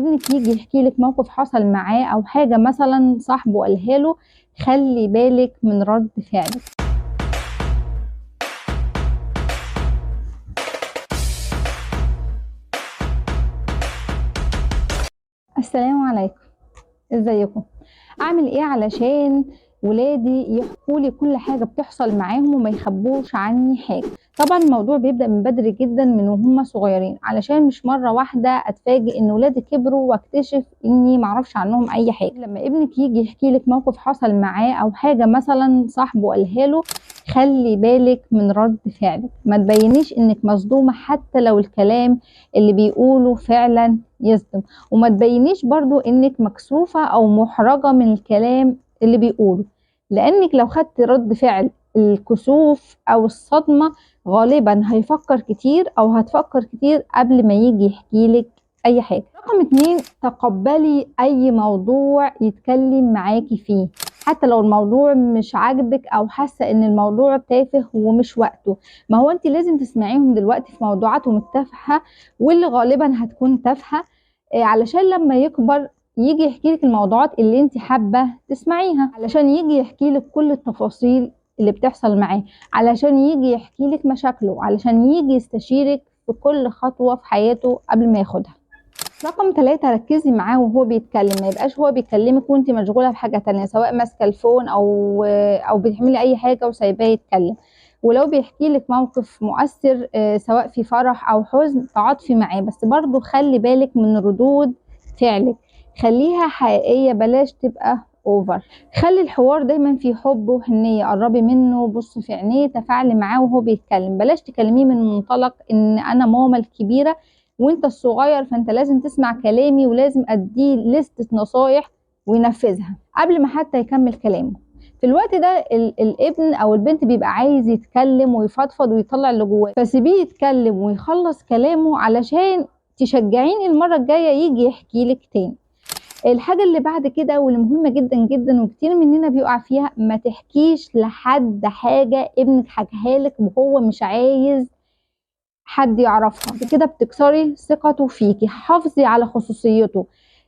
ابنك يجي يحكي لك موقف حصل معاه او حاجه مثلا صاحبه قالها له، خلي بالك من رد فعلك. السلام عليكم، ازيكم؟ اعمل ايه علشان ولادي يحكوا لي كل حاجه بتحصل معاهم وما يخبوش عني حاجه؟ طبعا الموضوع بيبدا من بدري جدا، من وهم صغيرين، علشان مش مره واحده اتفاجئ ان ولادي كبروا واكتشف اني معرفش عنهم اي حاجه. لما ابنك يجي يحكي لك موقف حصل معاه او حاجه مثلا صاحبه قالها له، خلي بالك من رد فعلك. ما تبينيش انك مصدومه حتى لو الكلام اللي بيقوله فعلا يصدم، وما تبينيش برضو انك مكسوفة او محرجة من الكلام اللي بيقوله، لانك لو خدت رد فعل الكسوف او الصدمة غالبا هيفكر كتير او هتفكر كتير قبل ما يجي يحكي لك اي حاجة. رقم 2، تقبلي اي موضوع يتكلم معاكي فيه، حتى لو الموضوع مش عاجبك او حاسه ان الموضوع تافه ومش وقته. ما هو انت لازم تسمعيهم دلوقتي في موضوعاتهم التافهه واللي غالبا هتكون تافهه، علشان لما يكبر يجي يحكي لك الموضوعات اللي انت حابه تسمعيها، علشان يجي يحكي لك كل التفاصيل اللي بتحصل معاه، علشان يجي يحكي لك مشاكله، علشان يجي يستشيرك في كل خطوه في حياته قبل ما ياخدها. رقم 3، ركزي معاه وهو بيتكلم، ما يبقاش هو بيكلمك وانت مشغوله بحاجه تانية، سواء ماسكه الفون او بتعملي اي حاجه وسايباه يتكلم. ولو بيحكي لك موقف مؤثر سواء في فرح او حزن، تعاطفي معاه، بس برضو خلي بالك من ردود فعلك، خليها حقيقيه، بلاش تبقى اوفر. خلي الحوار دايما في حب وحنيه، قربي منه، بصي في عينيه، تفاعلي معاه وهو بيتكلم. بلاش تكلميه من منطلق ان انا ماما الكبيره وانت الصغير فانت لازم تسمع كلامي ولازم اديه لستة نصايح وينفذها قبل ما حتى يكمل كلامه. في الوقت ده الابن او البنت بيبقى عايز يتكلم ويفضفض ويطلع اللي جواه، فسيبيه يتكلم ويخلص كلامه علشان تشجعيني المرة الجاية يجي يحكي لك تاني. الحاجة اللي بعد كده واللي مهمة جدا جدا وكتير مننا بيقع فيها، ما تحكيش لحد حاجة ابنك حكاها لك وهو مش عايز حد يعرفها، كده بتكسري ثقته فيكي. حافظي على خصوصيته،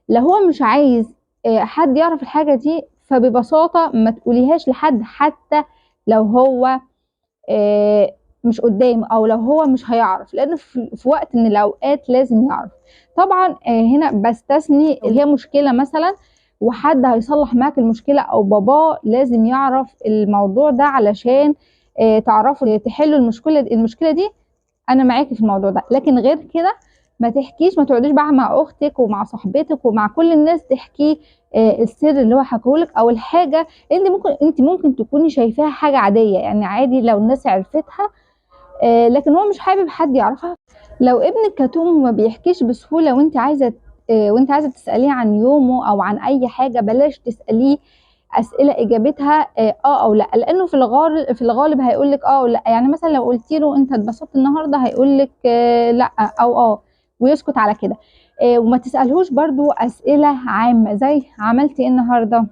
لو هو مش عايز حد يعرف الحاجة دي فببساطة ما تقوليهاش لحد، حتى لو هو مش قدامه او لو هو مش هيعرف، لان في وقت من الاوقات لازم يعرف. طبعا هنا بستثني اللي هي مشكلة مثلا وحد هيصلح معاك المشكلة، او باباه لازم يعرف الموضوع ده علشان تعرفوا تحلوا المشكلة دي، انا معاكي في الموضوع ده. لكن غير كده ما تحكيش، ما تقعديش بقى مع اختك ومع صاحبتك ومع كل الناس تحكي السر اللي هو حكولك او الحاجه انت ممكن تكوني شايفاها حاجه عاديه، يعني عادي لو الناس عرفتها، لكن هو مش حابب حد يعرفها. لو ابنك كتوم وما بيحكيش بسهوله وانت عايزه تساليه عن يومه او عن اي حاجه، بلاش تساليه اسئله اجابتها او لا، لانه في الغالب هيقول لك اه ولا. يعني مثلا لو قلت له انت اتبسطت النهارده هيقول لك لا او ويسكت على كده. وما تسالهوش برضو اسئله عامه زي عملتي ايه النهارده،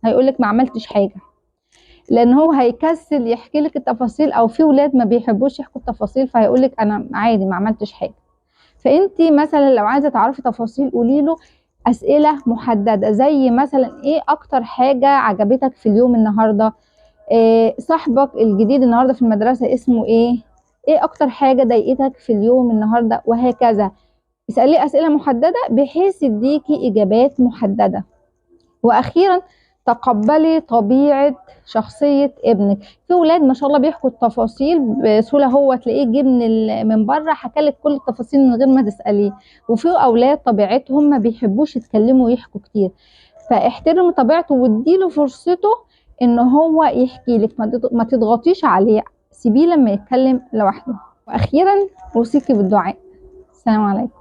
هيقول لك ما عملتش حاجه، لان هو هيكسل يحكي لك التفاصيل، او في ولاد ما بيحبوش يحكوا التفاصيل فهيقول لك انا عادي ما عملتش حاجه. فانت مثلا لو عايزه تعرفي تفاصيل قولي له اسئله محدده، زي مثلا ايه اكتر حاجه عجبتك في اليوم النهارده، صاحبك الجديد النهارده في المدرسه اسمه ايه اكتر حاجه ضايقتك في اليوم النهارده، وهكذا. اساليه اسئله محدده بحيث يديكي اجابات محدده. واخيرا تقبلي طبيعه شخصيه ابنك. في ولاد ما شاء الله بيحكوا التفاصيل بسهوله، هو تلاقيه جه من بره حكالك كل التفاصيل من غير ما تساليه. وفي اولاد طبيعتهم ما بيحبوش يتكلموا ويحكوا كتير، فاحترمي طبيعته واديله فرصته ان هو يحكي لك، ما تضغطيش عليه، سيبيه لما يتكلم لوحده. واخيرا اوصيكي بالدعاء. السلام عليكم.